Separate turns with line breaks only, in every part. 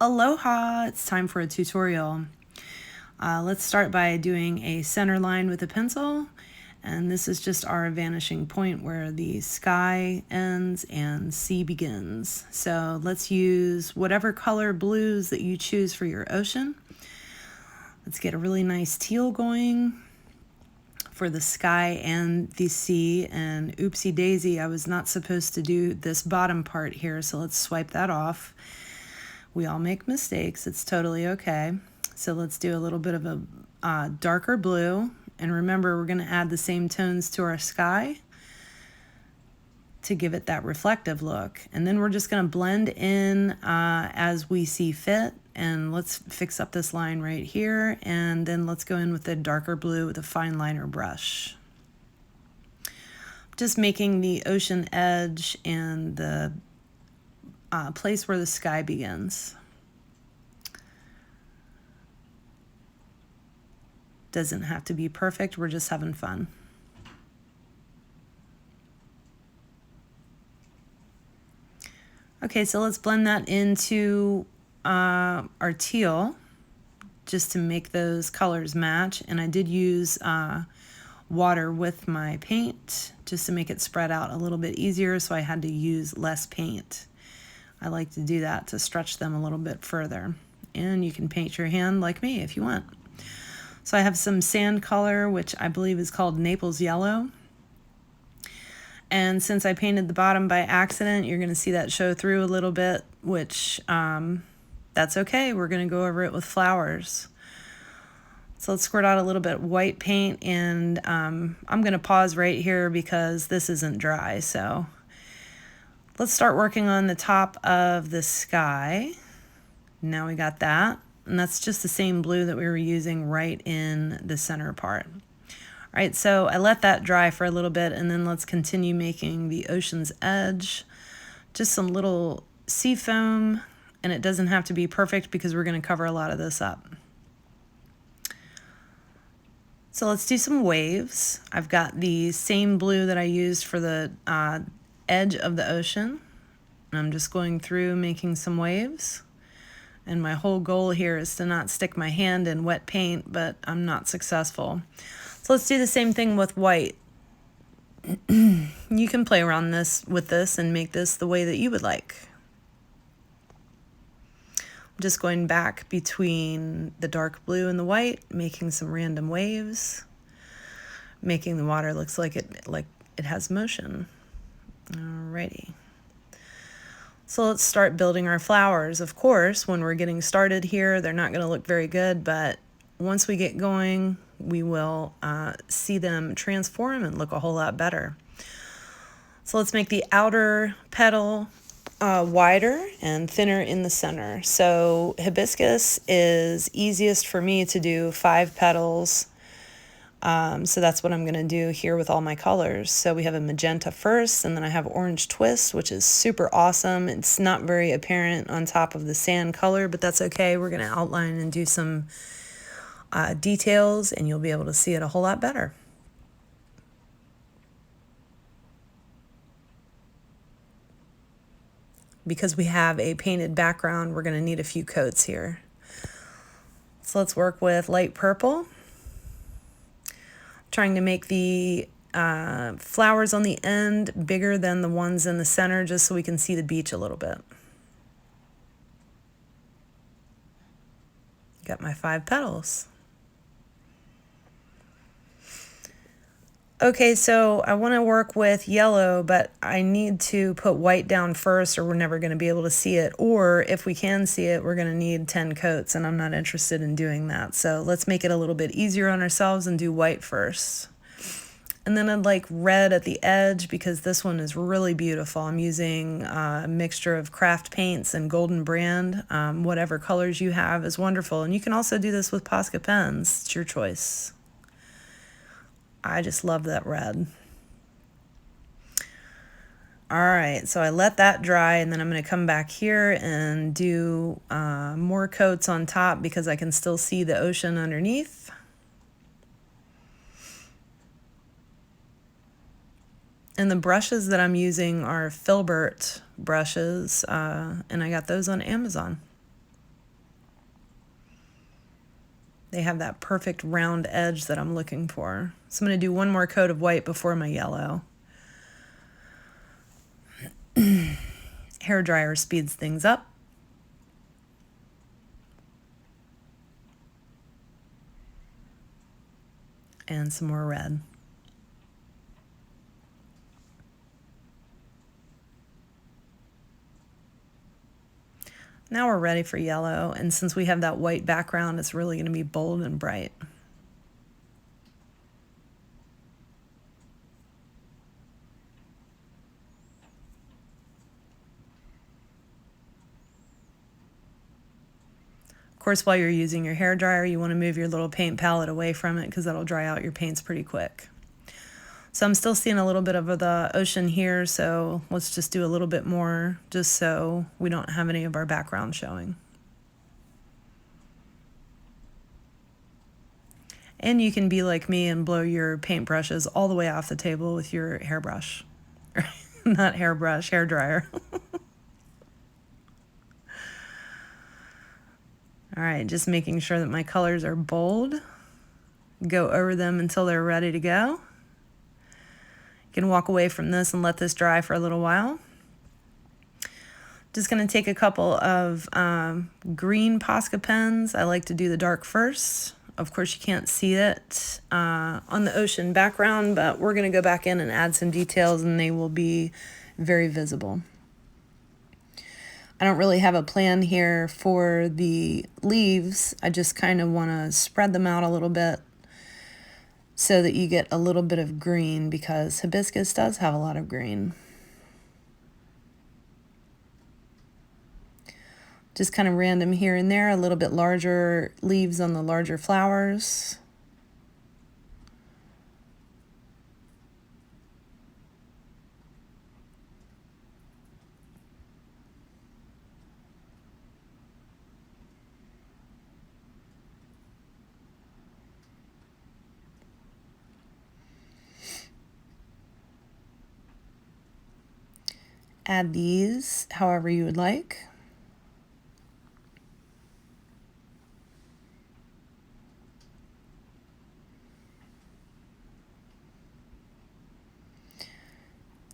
Aloha! It's time for a tutorial. Let's start by doing a center line with a pencil, and this is just our vanishing point where the sky ends and sea begins. So let's use whatever color blues that you choose for your ocean. Let's get a really nice teal going for the sky and the sea, and oopsie daisy, I was not supposed to do this bottom part here, so let's swipe that off. We all make mistakes, it's totally okay. So let's do a little bit of a darker blue, and remember we're going to add the same tones to our sky to give it that reflective look. And then we're just going to blend in as we see fit. And let's fix up this line right here, and then let's go in with the darker blue with a fine liner brush. Just making the ocean edge and the place where the sky begins. Doesn't have to be perfect, we're just having fun. Okay, so let's blend that into our teal just to make those colors match. And I did use water with my paint just to make it spread out a little bit easier, so I had to use less paint. I like to do that to stretch them a little bit further. And you can paint your hand like me if you want. So I have some sand color, which I believe is called Naples Yellow. And since I painted the bottom by accident, you're going to see that show through a little bit, which that's okay. We're going to go over it with flowers. So let's squirt out a little bit of white paint, and I'm going to pause right here because this isn't dry. So let's start working on the top of the sky. Now we got that, and that's just the same blue that we were using right in the center part. All right, so I let that dry for a little bit, and then let's continue making the ocean's edge. Just some little sea foam, and it doesn't have to be perfect because we're going to cover a lot of this up. So let's do some waves. I've got the same blue that I used for the edge of the ocean. And I'm just going through making some waves. And my whole goal here is to not stick my hand in wet paint, but I'm not successful. So let's do the same thing with white. You can play around with this and make this the way that you would like. I'm just going back between the dark blue and the white, making some random waves, making the water looks like it has motion. Alrighty. So let's start building our flowers. Of course, when we're getting started here, they're not going to look very good, but once we get going, we will see them transform and look a whole lot better. So let's make the outer petal wider and thinner in the center. So hibiscus is easiest for me to do 5 petals. So that's what I'm going to do here with all my colors. So we have a magenta first, and then I have orange twist, which is super awesome. It's not very apparent on top of the sand color, but that's okay. We're going to outline and do some details, and you'll be able to see it a whole lot better. Because we have a painted background, we're going to need a few coats here. So let's work with light purple. Trying to make the flowers on the end bigger than the ones in the center, just so we can see the beach a little bit. Got my 5 petals. Okay, so I want to work with yellow, but I need to put white down first, or we're never going to be able to see it. Or if we can see it, we're going to need 10 coats, and I'm not interested in doing that. So let's make it a little bit easier on ourselves and do white first. And then I'd like red at the edge because this one is really beautiful. I'm using a mixture of craft paints and Golden Brand. Whatever colors you have is wonderful. And you can also do this with Posca pens. It's your choice. I just love that red. All right, so I let that dry, and then I'm going to come back here and do more coats on top because I can still see the ocean underneath. And the brushes that I'm using are filbert brushes, and I got those on Amazon. They have that perfect round edge that I'm looking for. So I'm going to do one more coat of white before my yellow. Hair dryer speeds things up. And some more red. Now we're ready for yellow, and since we have that white background, it's really going to be bold and bright. Of course, while you're using your hair dryer, you want to move your little paint palette away from it because that'll dry out your paints pretty quick. So I'm still seeing a little bit of the ocean here, so let's just do a little bit more just so we don't have any of our background showing. And you can be like me and blow your paintbrushes all the way off the table with your hairbrush. Not hairbrush, hair dryer. All right, just making sure that my colors are bold. Go over them until they're ready to go. You can walk away from this and let this dry for a little while. Just going to take a couple of green Posca pens. I like to do the dark first. Of course, you can't see it on the ocean background, but we're going to go back in and add some details, and they will be very visible. I don't really have a plan here for the leaves. I just kind of want to spread them out a little bit so that you get a little bit of green, because hibiscus does have a lot of green. Just kind of random here and there, a little bit larger leaves on the larger flowers. Add these however you would like.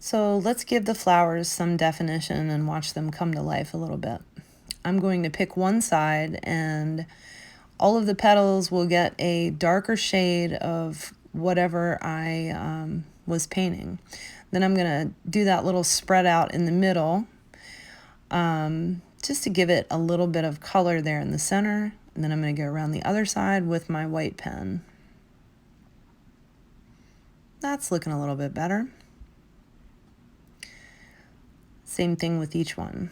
So let's give the flowers some definition and watch them come to life a little bit. I'm going to pick one side, and all of the petals will get a darker shade of whatever I was painting. Then I'm going to do that little spread out in the middle just to give it a little bit of color there in the center. And then I'm going to go around the other side with my white pen. That's looking a little bit better. Same thing with each one.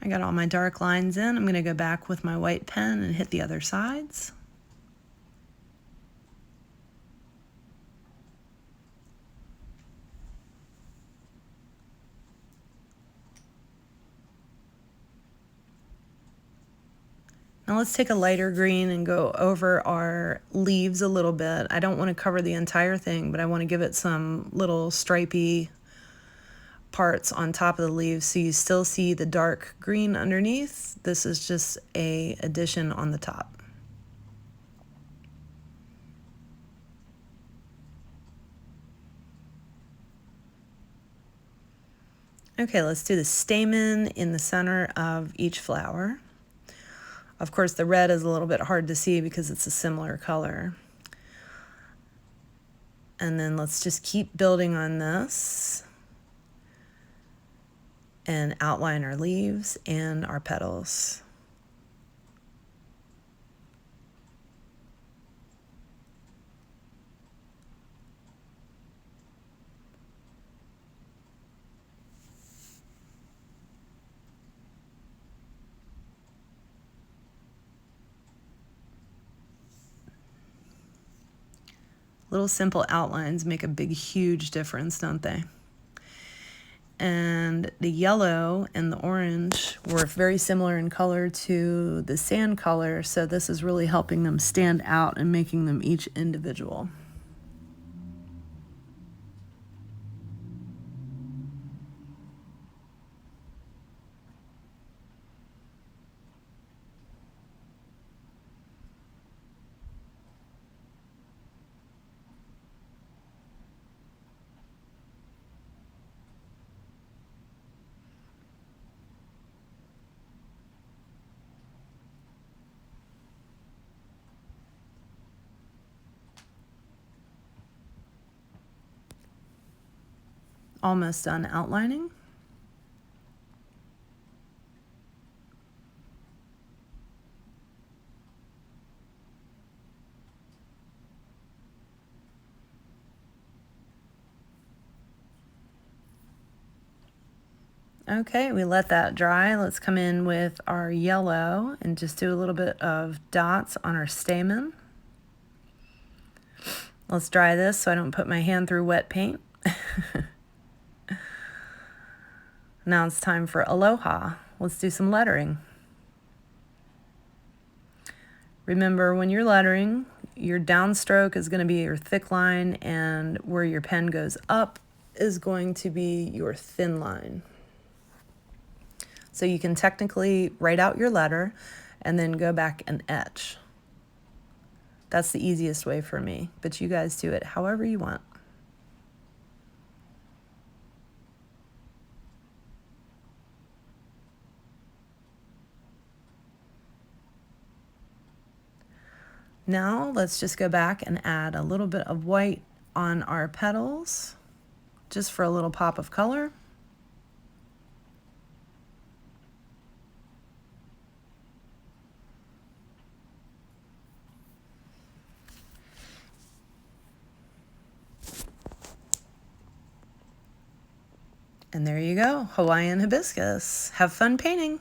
I got all my dark lines in. I'm going to go back with my white pen and hit the other sides. Now let's take a lighter green and go over our leaves a little bit. I don't want to cover the entire thing, but I want to give it some little stripy parts on top of the leaves so you still see the dark green underneath. This is just an addition on the top. Okay, let's do the stamen in the center of each flower. Of course, the red is a little bit hard to see because it's a similar color. And then let's just keep building on this and outline our leaves and our petals. Little simple outlines make a big, huge difference, don't they? And the yellow and the orange were very similar in color to the sand color, so this is really helping them stand out and making them each individual. Almost done outlining. Okay, we let that dry. Let's come in with our yellow and just do a little bit of dots on our stamen. Let's dry this so I don't put my hand through wet paint. Now it's time for Aloha. Let's do some lettering. Remember, when you're lettering, your downstroke is going to be your thick line, and where your pen goes up is going to be your thin line. So you can technically write out your letter and then go back and etch. That's the easiest way for me, but you guys do it however you want. Now let's just go back and add a little bit of white on our petals, just for a little pop of color. And there you go, Hawaiian hibiscus. Have fun painting.